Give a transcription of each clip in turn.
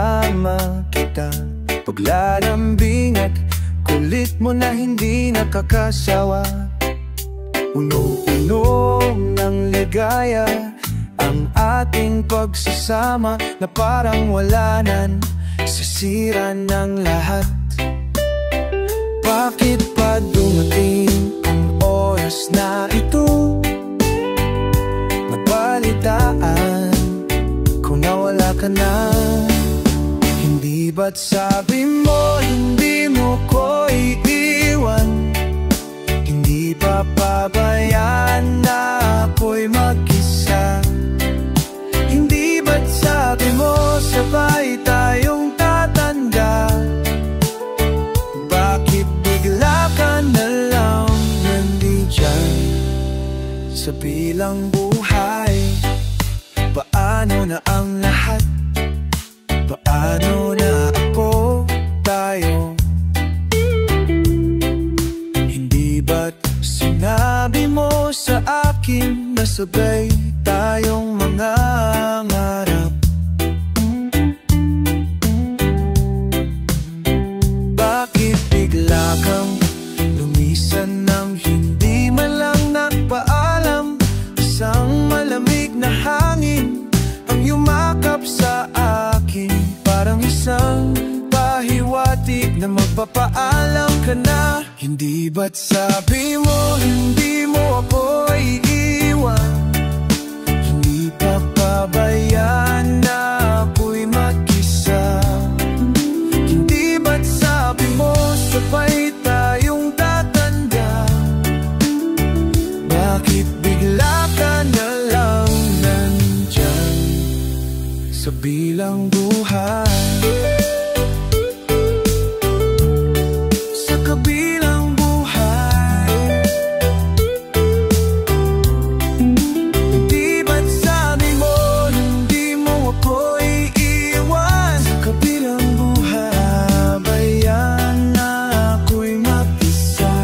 kasama kita. Paglalambing at kulit mo na hindi nakakasawa. Puno-puno ng ligaya ang ating pagsasama, na parang wala nan sa sira ng lahat. Bakit pa dumating ang oras na ito? Nabalitaan kung nawala ka na. Hindi ba't sabi mo hindi mo ko iiwan? Hindi pa pabayaan na ako'y mag-isa? Hindi ba't sabi mo sabay tayong tatanda? Bakit bigla ka na lang nandyan sa bilang buhay? Paano na ang lahat? Paano na ako, tayo? Hindi ba't sinabi mo sa akin na sabay tayong mangangarap? Bakit bigla kang lumisan nang hindi man lang nagpaalam? Isang malamig na hangin ang yumakap sa akin, parang isang pahiwatig na magpapaalam ka na. Hindi ba't sabi mo hindi mo ako iiwan? Hindi pa pabayaan na ako'y mag-isa? Hindi ba't sabi mo sabay tayong tatanda? Bakit bigla ka na lang nandyan sa bilang buhay? Sa kabilang buhay. Hindi ba't sabi mo hindi mo ako iiwan? Sa kabilang buhay, bayan na ako'y mag-isa.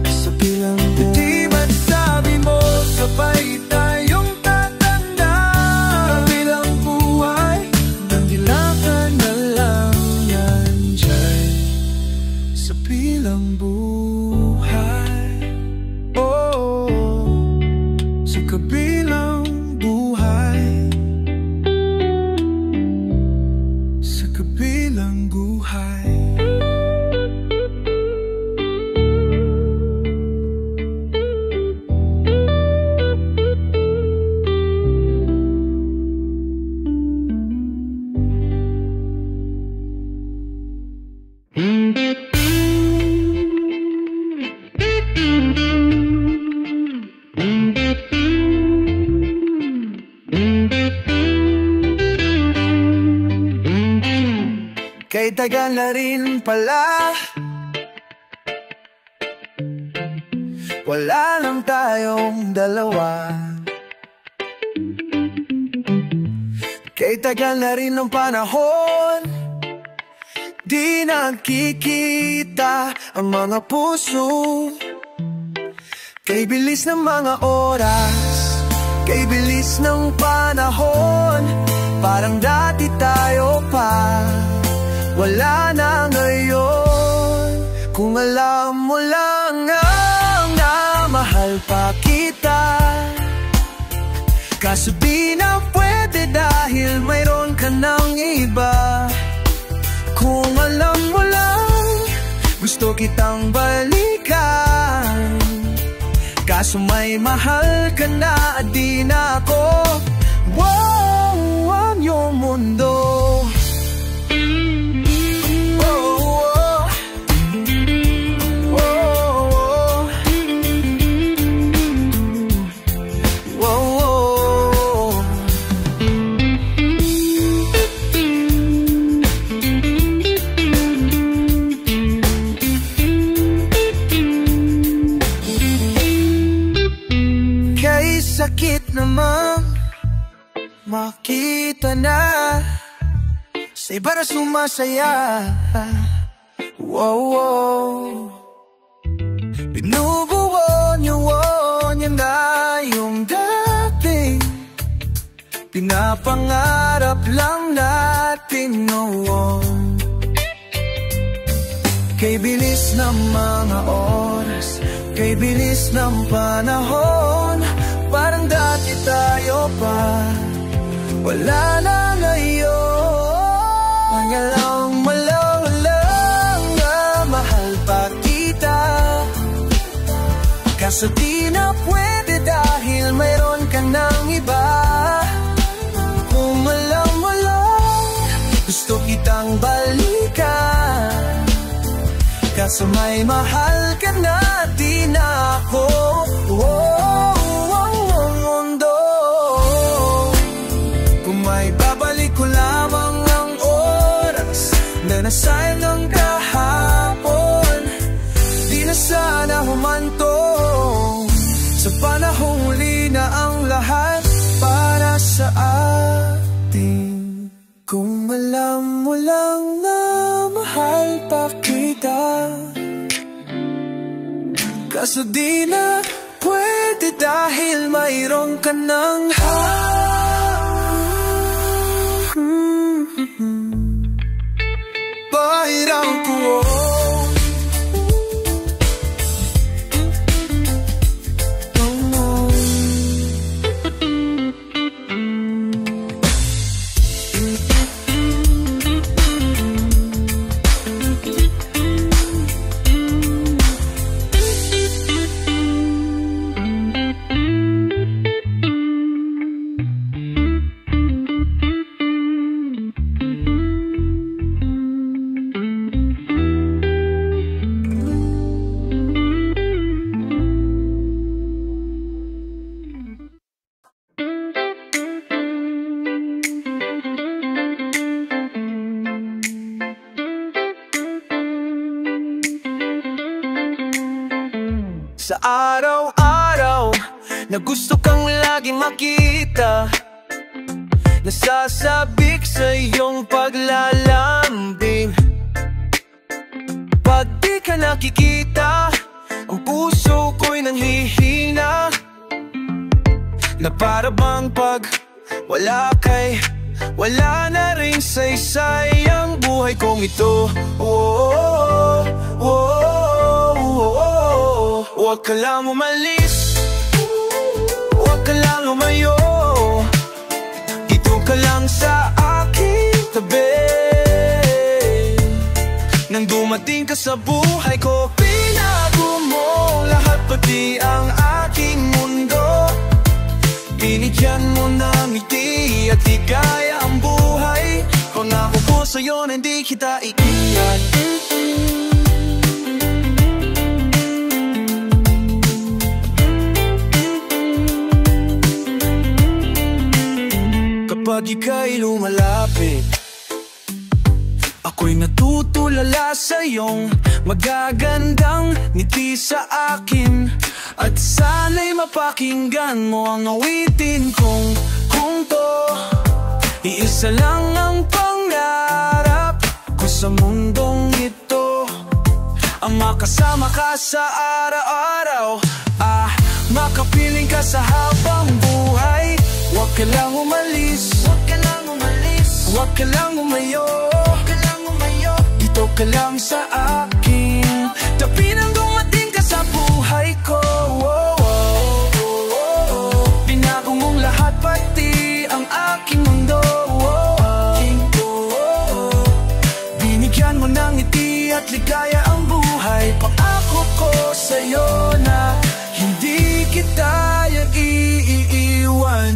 Sa bilang buhay. Hindi ba't sabi mo sabay tayong tatanda? Sa kabilang buhay, nandilakan na lang nandyan sa bilang buhay. Oh, sa kabilang buhay. Sa kabilang buhay. Kay tagal na rin pala, wala lang tayong dalawa. Kay tagal na rin ng panahon, di nakikita ang mga puso. Kay bilis ng mga oras, kay bilis ng panahon, parang dati tayo pa, wala na ngayon. Kung alam mo lang ang na mahal pa kita, kaso di na pwede dahil mayroon ka ng iba. Kung alam mo lang gusto kitang balikan, kaso may mahal ka na at di na ako. Wow, ang iyong mundo. Sakit naman makita na sa iba na sumasaya. Wow, wow. Binubuo niyo na yung dating pinapangarap lang natin. Oh, Kay bilis ng mga oras, kay bilis ng panahon, parang dati tayo pa, wala na ngayon. Ngalang malalang na mahal pa kita, kaso di na pwede dahil mayroon ka ng iba. Kung alam mo lang, gusto kitang balikan, kaso may mahal ka na, di na ako. Mundo, kung may babalik ko lamang ang oras na nasayang ng kahapon, di na sana humantong sa panahong huli na ang lahat para sa atin. Kung alam mo lang na mahal pa kita, kaso di na pwede dahil mayroon ka ng bahirang ko. Sa araw-araw na gusto kang laging makita, nasasabik sa iyong paglalambing. Pag di ka nakikita, ang puso ko'y nanghihina, na para bang pag wala kay wala na rin saysay ang buhay kong ito. Huwag ka lang umalis, huwag ka lang lumayo, dito ka lang sa aking tabi. Nang dumating ka sa buhay ko, pinago mo lahat, pati ang aking mundo. Binigyan mo ng ngiti at ligaya ang buhay. Pangako ko sa'yo na hindi kita iiwan. Kapag ika'y lumalapit, ako'y natutulala sa iyong magagandang ngiti sa akin. At sana'y mapakinggan mo ang awitin kong to. Iisa lang ang pangarap ko sa mundong ito, ang makasama ka sa araw-araw, makapiling ka sa habang buhay. Huwag ka lang umalis, huwag ka lang umalis, huwag ka lang umayo, huwag ka lang umayo, dito ka lang sa akin tabi nang dumating ka sa buhay ko. Binago mong lahat, pati ang aking mundo. Binigyan mo ng ngiti at ligaya ang buhay. Pangako ko sa'yo na hindi kita iiwan.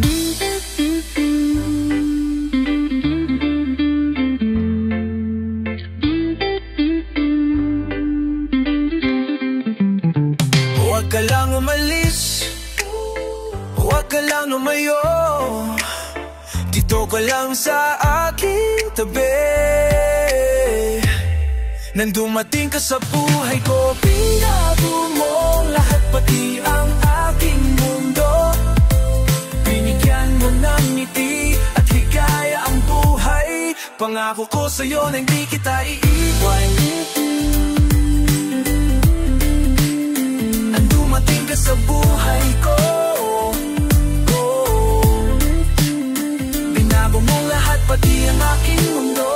Huwag ka lang umalis, huwag ka lang lumayo, dito ka lang sa aking tabi. Nang dumating ka sa buhay ko, binago mo lahat, pati ang aking mundo. Binigyan mo ng ngiti at ligaya ang buhay. Pangako ko sa'yo na hindi kita iiwan. Nang dumating ka sa buhay ko, binago mo lahat, pati ang aking mundo.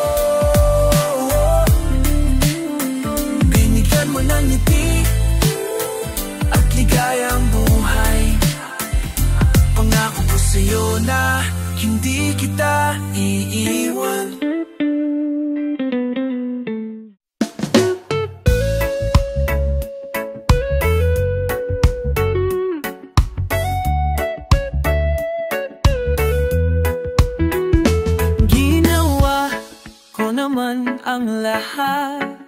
man ang lahat.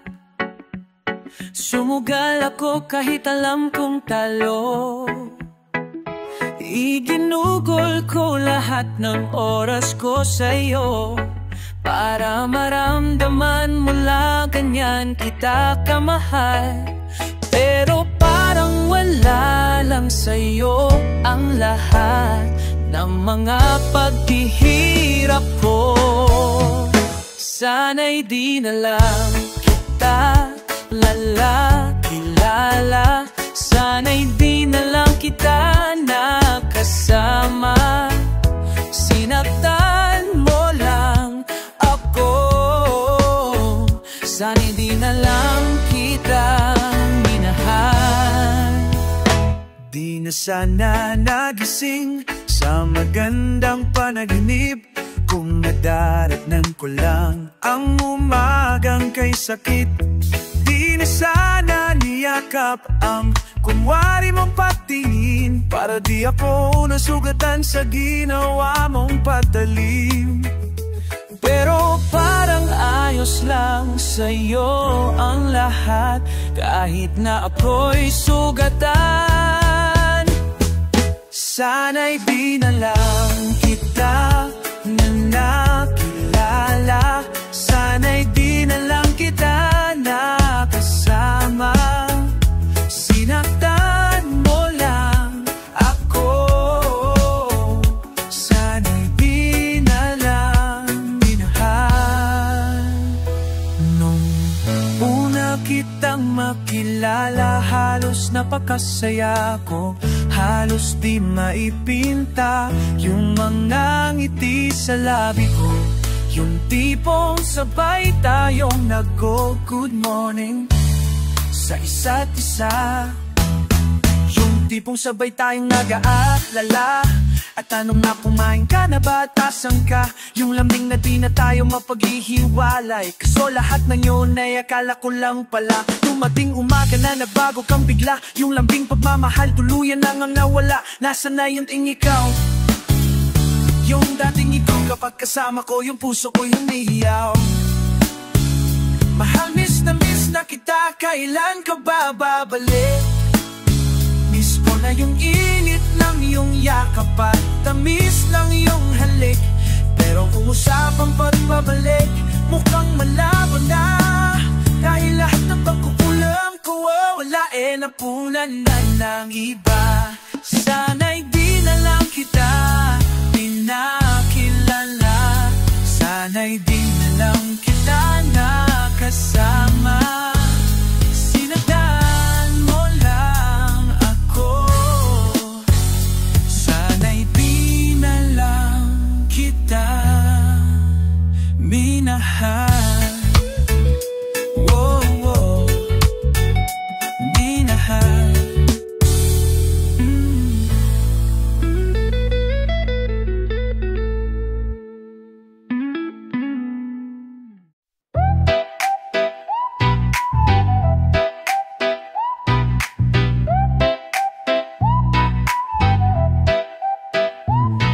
Sumugal ako kahit alam kong talo. Iginugol ko lahat ng oras ko sa'yo, para maramdaman mo lang ganyan kita kamahal. Pero parang wala lang sa'yo ang lahat ng mga paghihirap ko. Sana'y di na lang kita kilala. Sana'y di na lang kita nakasama. Sinaktan mo lang ako. Sana'y di na lang kita minahal. Di na sana nagising sa magandang panaginip, kung nadaratnan ko lang ang umagang kay sakit. Di na sana niyakap ang kunwari mong patingin, para di ako nasugatan sa ginawa mong patalim. Pero parang ayos lang sa'yo ang lahat, kahit na ako'y sugatan. Sana'y di na lang kita nakilala. Sana'y di na lang kita nakasama. Sinaktan mo lang ako. Sana'y di na lang minahal. Nung una kitang makilala, halos napakasaya ko. Halos di maipinta yung mga ngiti sa labi ko. Yung tipong sabay tayong nag-go good morning sa isa't isa. Yung tipong sabay tayong nag-aalala at tanong na kumain ka na ba at asan ka. Yung lambing na di na tayo mapaghihiwalay, kaso lahat ng yun ay akala ko lang pala. Dumating umaga na nagbago kang bigla. Yung lambing pagmamahal tuluyan na ngang nawala. Nasaan na yung ikaw? Yung dating ikaw, kapag kasama ko yung puso ko'y humihiyaw. Mahal, miss na kita, kailan ka ba babalik? Miss ko na yung init ng iyong yakap at tamis ng iyong halik. Pero kung usapang pagbabalik, mukhang malabo na. Dahil lahat ng pagkukulang ko, wala napunan na ng iba. Sana'y di na lang kita pinakilala. Sana'y di na lang kita nakasama. Sinaktan mo lang ako. Sana'y di na lang kita minahal.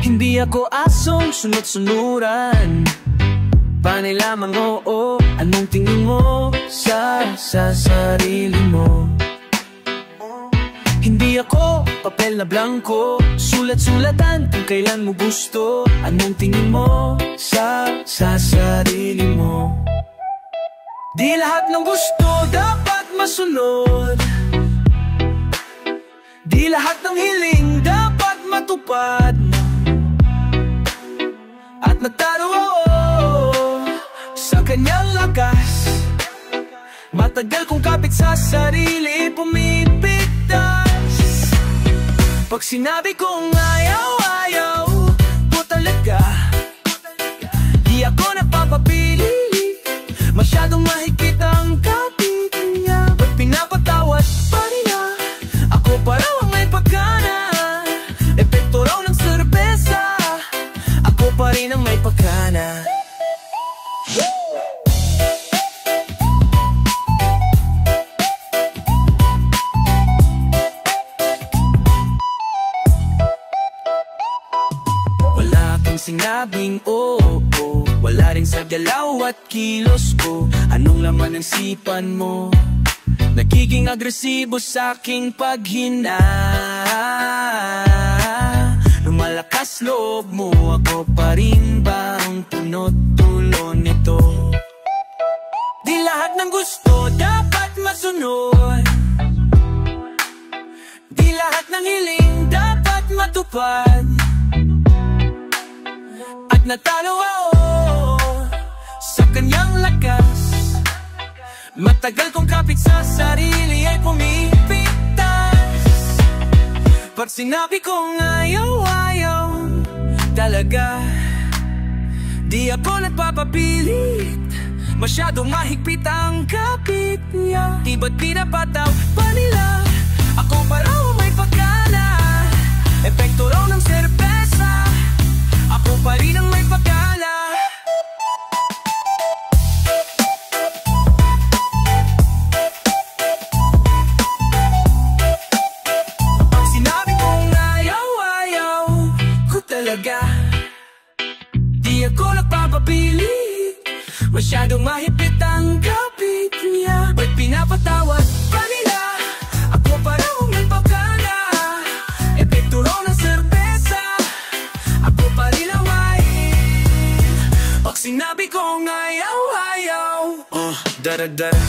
Hindi ako asong sunod-sunuran, panay lamang oo. Anong tingin mo sa sarili mo? Hindi ako papel na blanco, sulat-sulatan kung kailan mo gusto. Anong tingin mo sa sarili mo? Di lahat ng gusto dapat masunod. Di lahat ng hiling dapat matupad. At nagtaro sa kanyang lakas. Matagal kong kapit sa sarili, pumipigtas. Pag sinabi kong ayaw mo talaga, di ako napapapili. Masyadong mahigpit ang kapit niya. Ba't pinapatawad pa niya? Ako pa raw ang may pagkana. Epekto raw ng serbesa, ako pa rin ang may pagkana. Wala kang sinabing oo, wala bawat kilos ko. Anong laman ng sipan mo? Nagiging agresibo sa aking paghina. Lumalakas loob mo, ako pa rin ba ang punot dulo nito? Di lahat ng gusto dapat masunod, di lahat ng hiling dapat matupad. At natalo ako sa kanyang lakas. Matagal kong kapit sa sarili ay pumipitas. Pag sinabi kong ayaw talaga, di ako nagpapapilit. Masyadong mahigpit ang kapit niya. Di ba't pinapataw pa nila ako pa raw may pagkana? Epekto raw ng serbesa, ako pa rin ang may pagkana. Ang sinabi kong ayaw ko talaga, di ako nagpapapilit. Masyadong mahigpit ang kapit niya. Ba't pinapatawad pa nila ako pa raw may pagkana? Epekto raw ng serbesa, ako pa rin ang main. Pag sinabi kong ayaw dara-dara.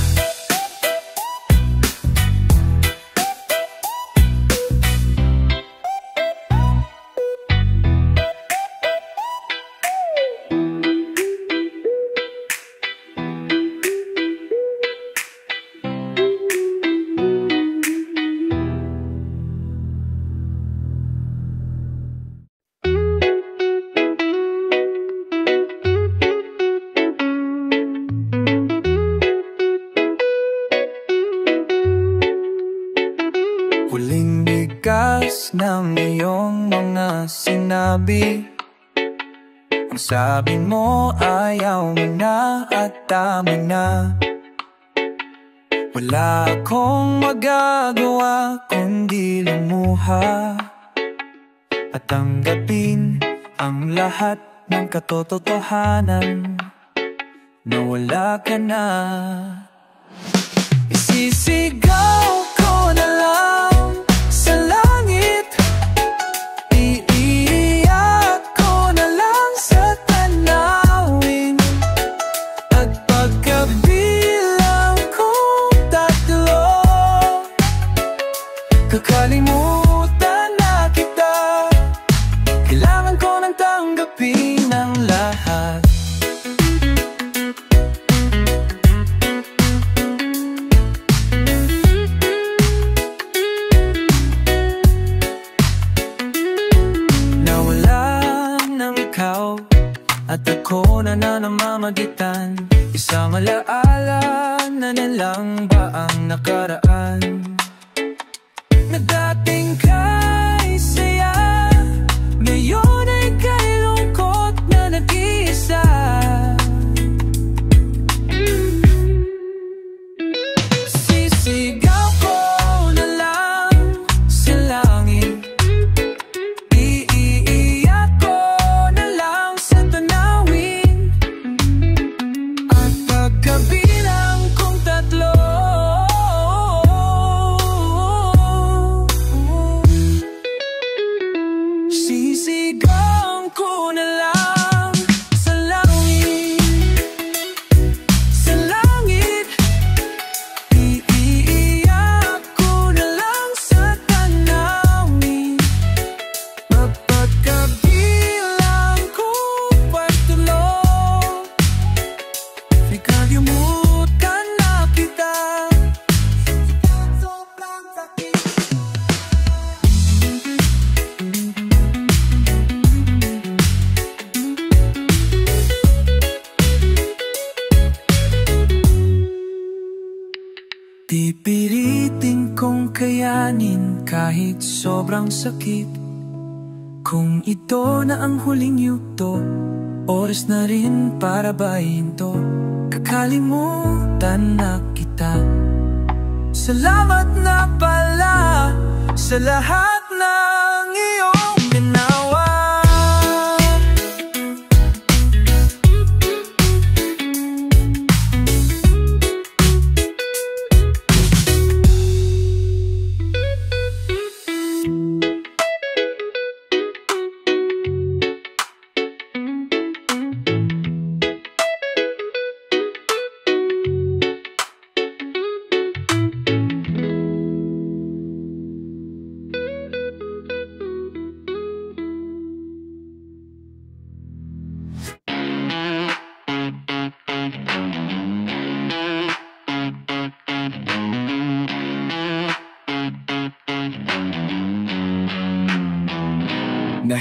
Huling bigkas ng iyong mga sinabi. Ang sabi mo ayaw mo na at tama na. Wala akong magagawa kundi lumuha at tanggapin ang lahat ng katotohanan na wala ka na. Isisigaw ko na lang sa langit, iiyak ko na lang sa tanawin. At pagkabilang kong tatlo, kakalimutan na kita. Kailangan ko nang tanggapin ang lahat. At ako na namamagitan, isang alaala na nilang ba ang nakaraan na dating kay saya, ngayon ay kay lungkot na nag-iisa. Sisigaw ko na lang sa langit, iiyak ko na lang sa tanawin. At pagkabilang kong tatlo, sisigaw ko na lang sa langit, sa langit. Iiyak ko na lang sa tanawin. Pagkabilang kong patulo, ikalimutan na kita. Sobrang sakit. Pipilitin kong kayanin kahit sobrang sakit. Kung ito na ang huling yugto, oras na rin para bahinto. Kakalimutan na kita. Salamat na pala sa lahat ng iyong ginawa.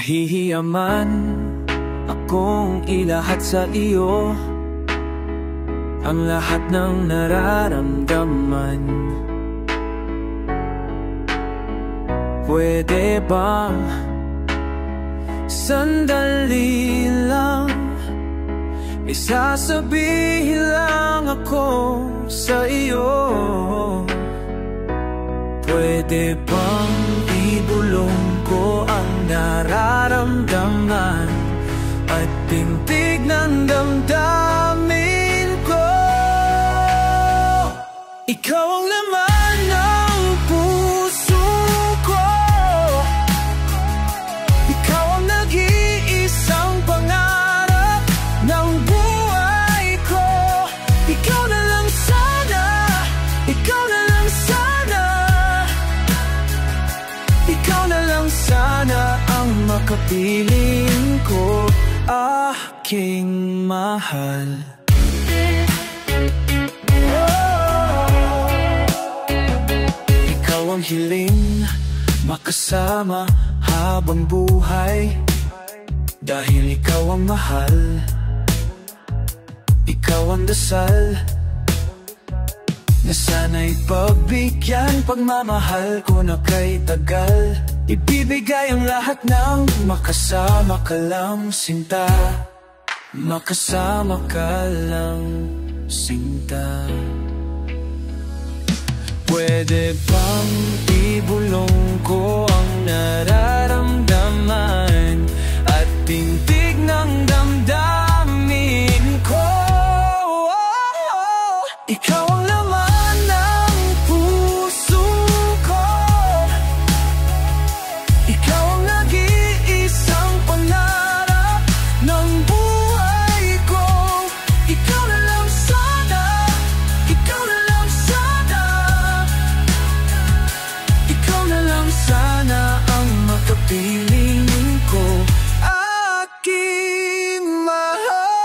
nahihiya man akong ilahat sa iyo ang lahat ng nararamdaman. Pwede bang sandali lang, isasabihin lang ako sa iyo? Pwede bang ibulong ko ang nararamdaman at tintig ng damdamin ko? Ikaw ang laman ng puso ko, ikaw ang nag-iisang pangarap ng buhay ko. Ikaw na lang sana, ikaw na lang sana, ikaw na lang sana ang makapiling ko, aking mahal. Ikaw ang hiling makasama habang buhay, dahil ikaw ang mahal. Ikaw ang dasal na sana'y pagbigyan, pagmamahal ko na kay tagal. Ibibigay ang lahat ng makasama ka lang, sinta. Makasama ka lang, sinta. Pwede bang ibulong ko ang nararamdaman at tintig ng damdamin ko? Ikaw ang laman ng puso ko, ikaw ang nag-iisang pangarap ng buhay ko. Ikaw na lang sana, ikaw na lang sana, ikaw na lang sana ang makapiling ko, aking mahal.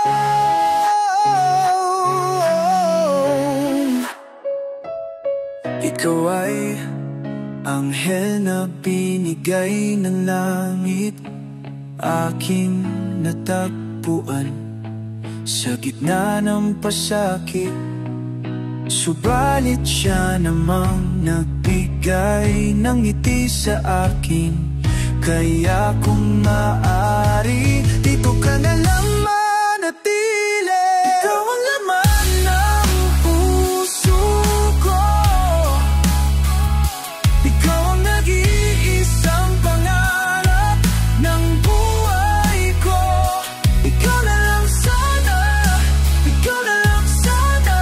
Ikaw ay anghel na binigay ng langit, aking natagpuan sa gitna ng pasakit. Subalit siya namang nagbigay ng ngiti sa akin, kaya kung maaari dito ka na lang manatili. Ikaw ang laman ng puso ko, ikaw ang nag-iisang pangarap ng buhay ko. Ikaw na lang sana, ikaw na lang sana,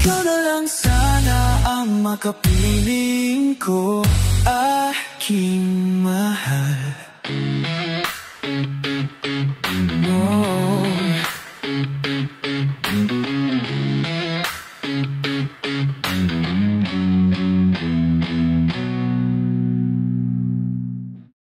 ikaw na lang sana ang makapiling ko, aking mahal.